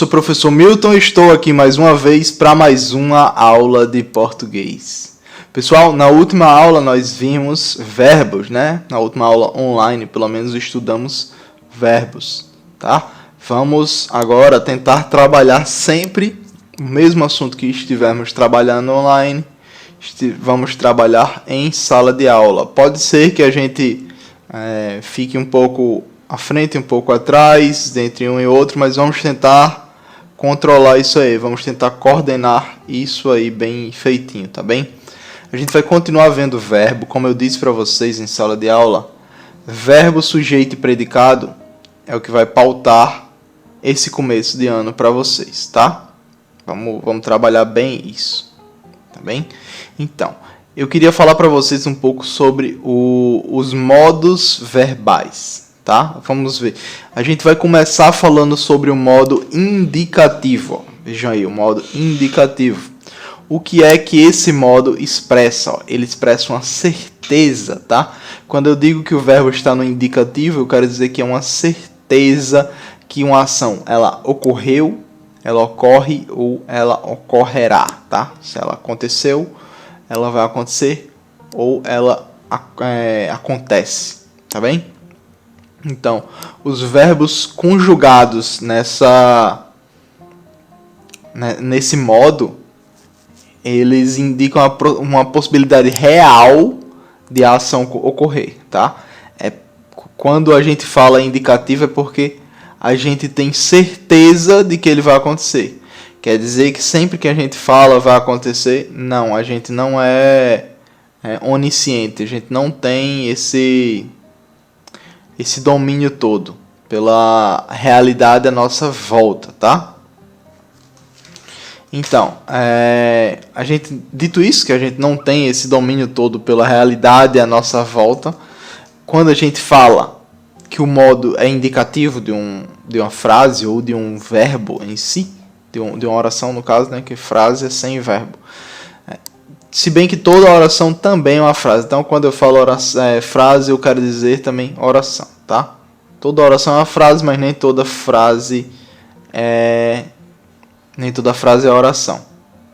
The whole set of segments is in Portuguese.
Sou o professor Milton e estou aqui mais uma vez para mais uma aula de português. Pessoal, na última aula nós vimos verbos, né? Na última aula online, pelo menos, estudamos verbos, tá? Vamos agora tentar trabalhar sempre o mesmo assunto que estivermos trabalhando online. Vamos trabalhar em sala de aula. Pode ser que a gente fique um pouco à frente, um pouco atrás, entre um e outro, mas vamos tentar controlar isso aí, vamos tentar coordenar isso aí bem feitinho, tá bem? A gente vai continuar vendo verbo, como eu disse para vocês em sala de aula, verbo, sujeito e predicado é o que vai pautar esse começo de ano para vocês, tá? Vamos trabalhar bem isso, tá bem? Então, eu queria falar para vocês um pouco sobre os modos verbais, tá? Vamos ver. A gente vai começar falando sobre o modo indicativo. Vejam aí, o modo indicativo. O que é que esse modo expressa? Ele expressa uma certeza, tá? Quando eu digo que o verbo está no indicativo, eu quero dizer que é uma certeza que uma ação ela ocorreu, ela ocorre ou ela ocorrerá, tá? Se ela aconteceu, ela vai acontecer ou ela acontece, tá bem? Então, os verbos conjugados nesse modo, eles indicam uma possibilidade real de a ação ocorrer, tá? Quando a gente fala indicativo é porque a gente tem certeza de que ele vai acontecer. Quer dizer que sempre que a gente fala vai acontecer? Não, a gente não é onisciente, a gente não tem esse domínio todo pela realidade à nossa volta, tá? Então, dito isso, que a gente não tem esse domínio todo pela realidade à nossa volta, quando a gente fala que o modo é indicativo de uma frase ou de um verbo em si, de uma oração no caso, né, que frase é sem verbo. Se bem que toda oração também é uma frase. Então, quando eu falo frase, eu quero dizer também oração, tá? Toda oração é uma frase, mas nem toda frase é oração,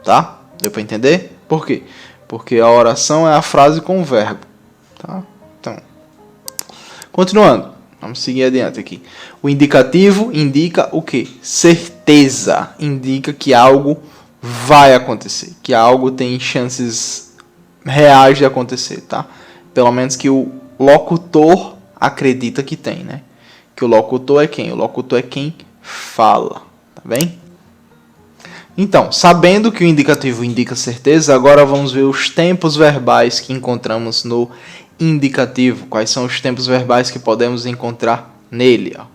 tá? Deu para entender? Por quê? Porque a oração é a frase com o verbo, tá? Então, continuando, vamos seguir adiante aqui. O indicativo indica o quê? Certeza. Indica que algo vai acontecer, que algo tem chances reais de acontecer, tá? Pelo menos que o locutor acredita que tem, né? Que o locutor é quem? O locutor é quem fala, tá bem? Então, sabendo que o indicativo indica certeza, agora vamos ver os tempos verbais que encontramos no indicativo. Quais são os tempos verbais que podemos encontrar nele? Ó.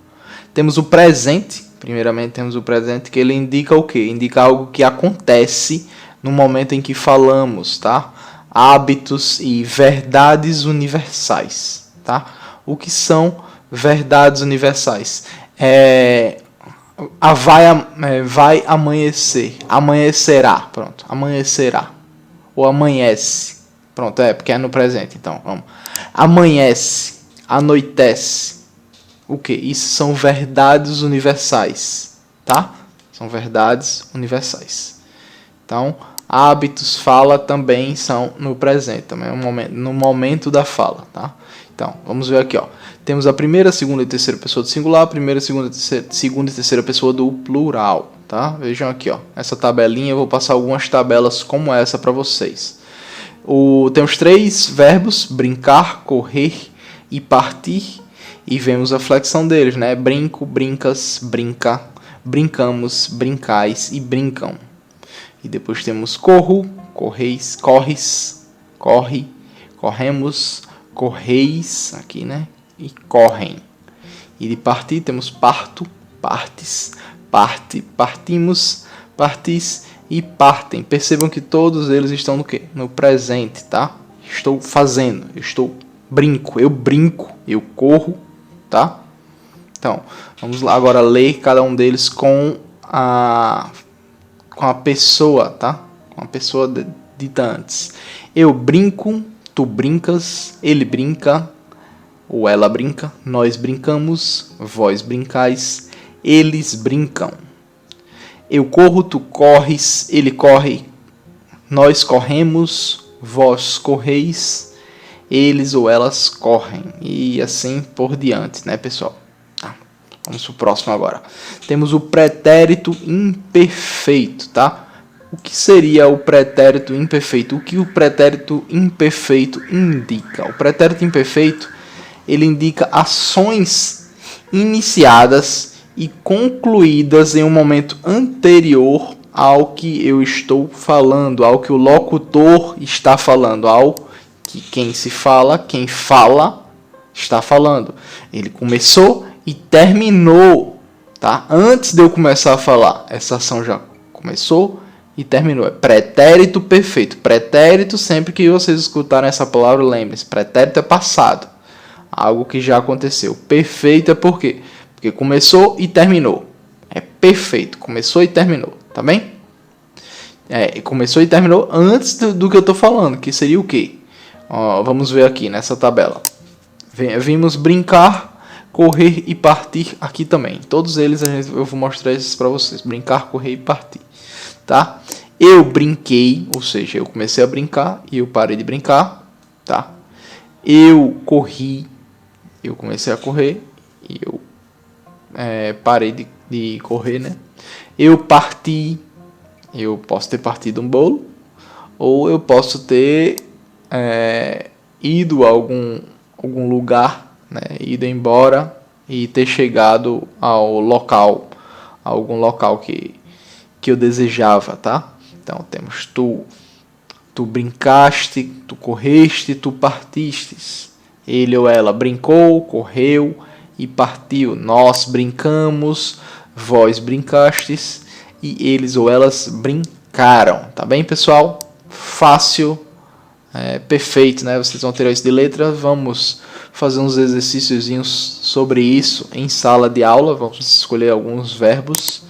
Temos o presente. Primeiramente temos o presente, que ele indica o quê? Indica algo que acontece no momento em que falamos, tá? Hábitos e verdades universais, tá? O que são verdades universais? Vai amanhecer, amanhecerá, pronto, amanhecerá, ou amanhece, pronto, porque é no presente, então, vamos. Amanhece, anoitece. O que? Isso são verdades universais, tá? São verdades universais. Então, hábitos, fala também são no presente, também no momento da fala, tá? Então, vamos ver aqui, ó. Temos a primeira, segunda e terceira pessoa do singular, primeira, segunda e terceira pessoa do plural, tá? Vejam aqui, ó. Essa tabelinha, eu vou passar algumas tabelas como essa para vocês. Temos 3 verbos, brincar, correr e partir. E vemos a flexão deles, né? Brinco, brincas, brinca, brincamos, brincais e brincam. E depois temos corro, correis, corres, corre, corremos, correis, aqui, né? E correm. E de partir temos parto, partes, parte, partimos, partis e partem. Percebam que todos eles estão no quê? No presente, tá? Estou fazendo, brinco, eu corro, tá? Então, vamos lá agora ler cada um deles com a pessoa, tá? Com a pessoa dita antes. Eu brinco, tu brincas, ele brinca, ou ela brinca, nós brincamos, vós brincais, eles brincam. Eu corro, tu corres, ele corre, nós corremos, vós correis, eles ou elas correm. E assim por diante, né, pessoal? Tá. Vamos pro próximo agora. Temos o pretérito imperfeito, tá? O que seria o pretérito imperfeito? O que o pretérito imperfeito indica? O pretérito imperfeito, ele indica ações iniciadas e concluídas em um momento anterior ao que eu estou falando, ao que o locutor está falando, ao que quem fala, está falando. Ele começou e terminou, tá? Antes de eu começar a falar, essa ação já começou e terminou. É pretérito perfeito. Pretérito, sempre que vocês escutarem essa palavra, lembre-se, pretérito é passado. Algo que já aconteceu. Perfeito é por quê? Porque começou e terminou. É perfeito. Começou e terminou. Tá bem? Começou e terminou antes do que eu estou falando. Que seria o quê? Vamos ver aqui nessa tabela. Vimos brincar, correr e partir aqui também. Todos eles eu vou mostrar esses para vocês. Brincar, correr e partir. Tá? Eu brinquei, ou seja, eu comecei a brincar e eu parei de brincar, tá? Eu corri, eu comecei a correr e eu parei de correr, né? Eu parti, eu posso ter partido um bolo, ou eu posso ter ido a algum lugar, né? Ido embora e ter chegado ao local, a algum local que eu desejava, tá? Então temos tu brincaste, tu correste, tu partistes. Ele ou ela brincou, correu e partiu. Nós brincamos, vós brincastes e eles ou elas brincaram. Tá bem, pessoal? Fácil, perfeito, né? Vocês vão tirar isso de letra. Vamos fazer uns exercíciozinhos sobre isso em sala de aula. Vamos escolher alguns verbos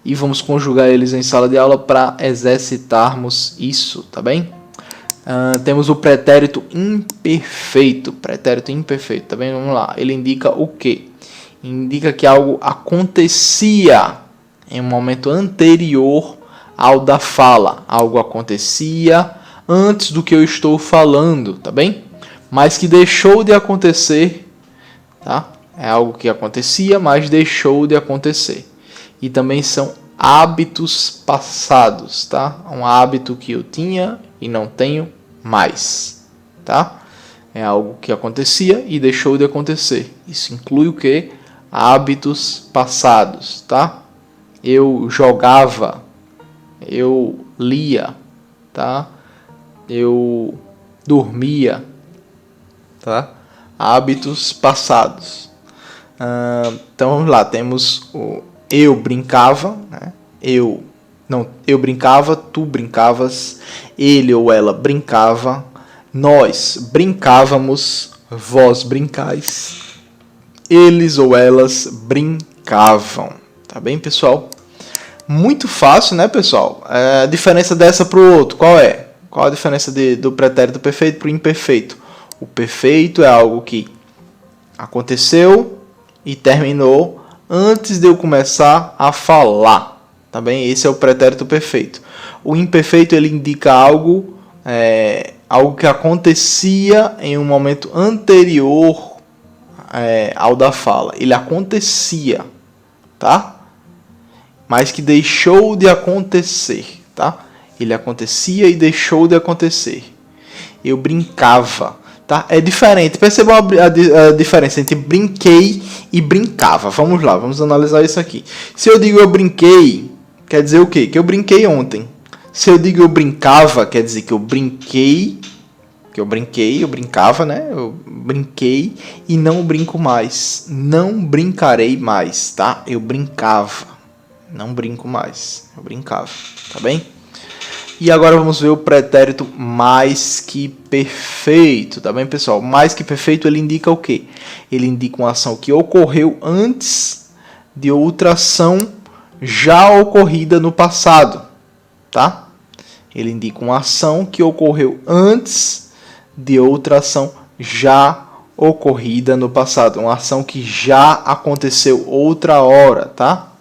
e vamos conjugar eles em sala de aula para exercitarmos isso, tá bem? Temos o pretérito imperfeito. Pretérito imperfeito, tá bem? Vamos lá. Ele indica o quê? Indica que algo acontecia em um momento anterior ao da fala. Algo acontecia antes do que eu estou falando, tá bem? Mas que deixou de acontecer, tá? É algo que acontecia, mas deixou de acontecer. E também são hábitos passados, tá? Um hábito que eu tinha e não tenho mais, tá? É algo que acontecia e deixou de acontecer. Isso inclui o quê? Hábitos passados, tá? Eu jogava, eu lia, tá? Eu dormia, tá? Hábitos passados. Então vamos lá, temos o eu brincava, né? Eu brincava, tu brincavas, ele ou ela brincava, nós brincávamos, vós brincais, eles ou elas brincavam. Tá bem, pessoal? Muito fácil, né, pessoal? A diferença dessa para o outro, qual é? Qual a diferença do pretérito perfeito para o imperfeito? O perfeito é algo que aconteceu e terminou antes de eu começar a falar, tá bem? Esse é o pretérito perfeito. O imperfeito, ele indica algo que acontecia em um momento anterior ao da fala. Ele acontecia, tá? Mas que deixou de acontecer, tá? Ele acontecia e deixou de acontecer. Eu brincava. Tá? É diferente. Percebam a diferença entre brinquei e brincava. Vamos lá, vamos analisar isso aqui. Se eu digo eu brinquei, quer dizer o quê? Que eu brinquei ontem. Se eu digo eu brincava, quer dizer que eu brinquei, eu brincava, né? Eu brinquei e não brinco mais. Não brincarei mais, tá? Eu brincava. Não brinco mais. Eu brincava, tá bem? E agora vamos ver o pretérito mais que perfeito, tá bem, pessoal? Mais que perfeito, ele indica o quê? Ele indica uma ação que ocorreu antes de outra ação já ocorrida no passado, tá? Ele indica uma ação que ocorreu antes de outra ação já ocorrida no passado. Uma ação que já aconteceu outra hora, tá?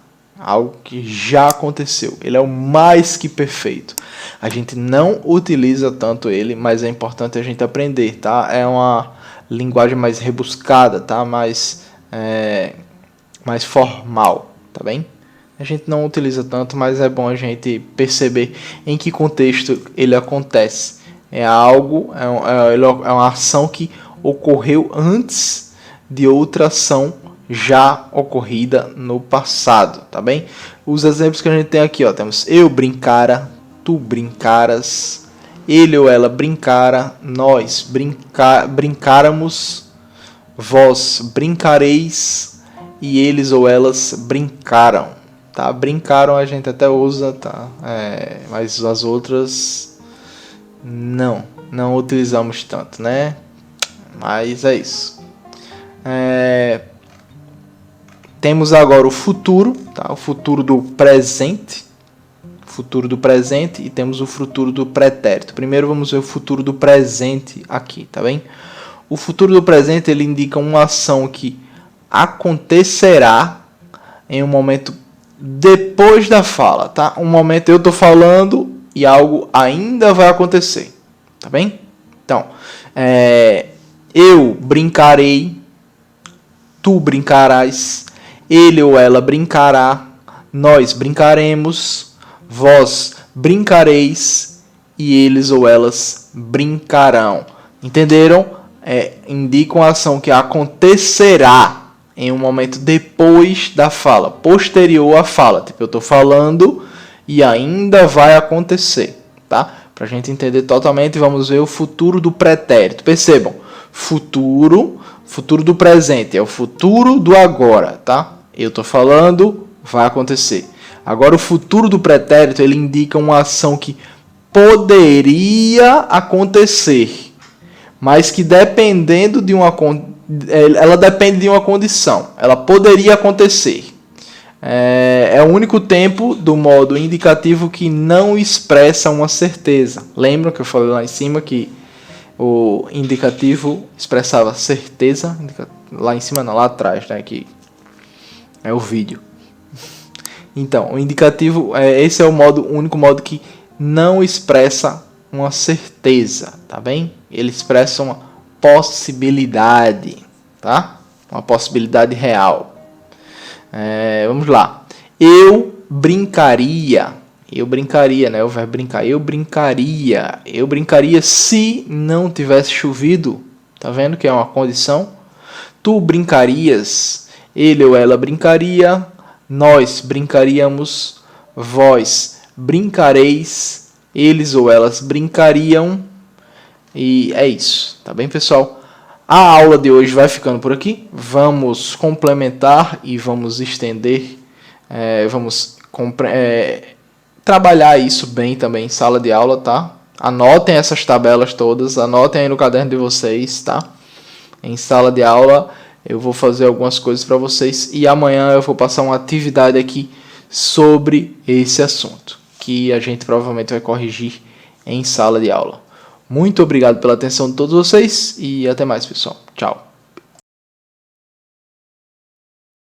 algo que já aconteceu. Ele é o mais que perfeito. A gente não utiliza tanto ele, mas é importante a gente aprender, tá? É uma linguagem mais rebuscada, tá? Mais formal, tá bem? A gente não utiliza tanto, mas é bom a gente perceber em que contexto ele acontece. É uma ação que ocorreu antes de outra ação já ocorrida no passado, tá bem? Os exemplos que a gente tem aqui, ó, temos eu brincara, tu brincaras, ele ou ela brincara, nós brincáramos, vós brincareis e eles ou elas brincaram, tá? Brincaram a gente até usa, tá? Mas as outras não utilizamos tanto, né? Mas é isso. Temos agora o futuro, tá? O futuro do presente. Futuro do presente e temos o futuro do pretérito. Primeiro vamos ver o futuro do presente aqui, tá bem? O futuro do presente ele indica uma ação que acontecerá em um momento depois da fala, tá? Um momento eu estou falando e algo ainda vai acontecer, tá bem? Então, eu brincarei, tu brincarás, ele ou ela brincará, nós brincaremos, vós brincareis e eles ou elas brincarão. Entenderam? Indica uma ação que acontecerá em um momento depois da fala, posterior à fala. Tipo, eu estou falando e ainda vai acontecer, tá? Para a gente entender totalmente, vamos ver o futuro do pretérito. Percebam, futuro do presente é o futuro do agora, tá? Eu estou falando, vai acontecer. Agora, o futuro do pretérito, ele indica uma ação que poderia acontecer, mas que dependendo de ela depende de uma condição. Ela poderia acontecer. É o único tempo do modo indicativo que não expressa uma certeza. Lembram que eu falei lá em cima que o indicativo expressava certeza? Lá em cima não, lá atrás, né? Que é o vídeo. Então, o indicativo, esse é o único modo que não expressa uma certeza, tá bem? Ele expressa uma possibilidade, tá? Uma possibilidade real. Vamos lá. Eu brincaria, né? O verbo brincar. Eu brincaria se não tivesse chovido. Tá vendo que é uma condição? Tu brincarias, ele ou ela brincaria, nós brincaríamos, vós brincareis, eles ou elas brincariam. E é isso, tá bem, pessoal? A aula de hoje vai ficando por aqui. Vamos complementar e vamos estender, vamos trabalhar isso bem também em sala de aula, tá? Anotem essas tabelas todas, anotem aí no caderno de vocês, tá? Em sala de aula eu vou fazer algumas coisas para vocês e amanhã eu vou passar uma atividade aqui sobre esse assunto, que a gente provavelmente vai corrigir em sala de aula. Muito obrigado pela atenção de todos vocês e até mais, pessoal. Tchau.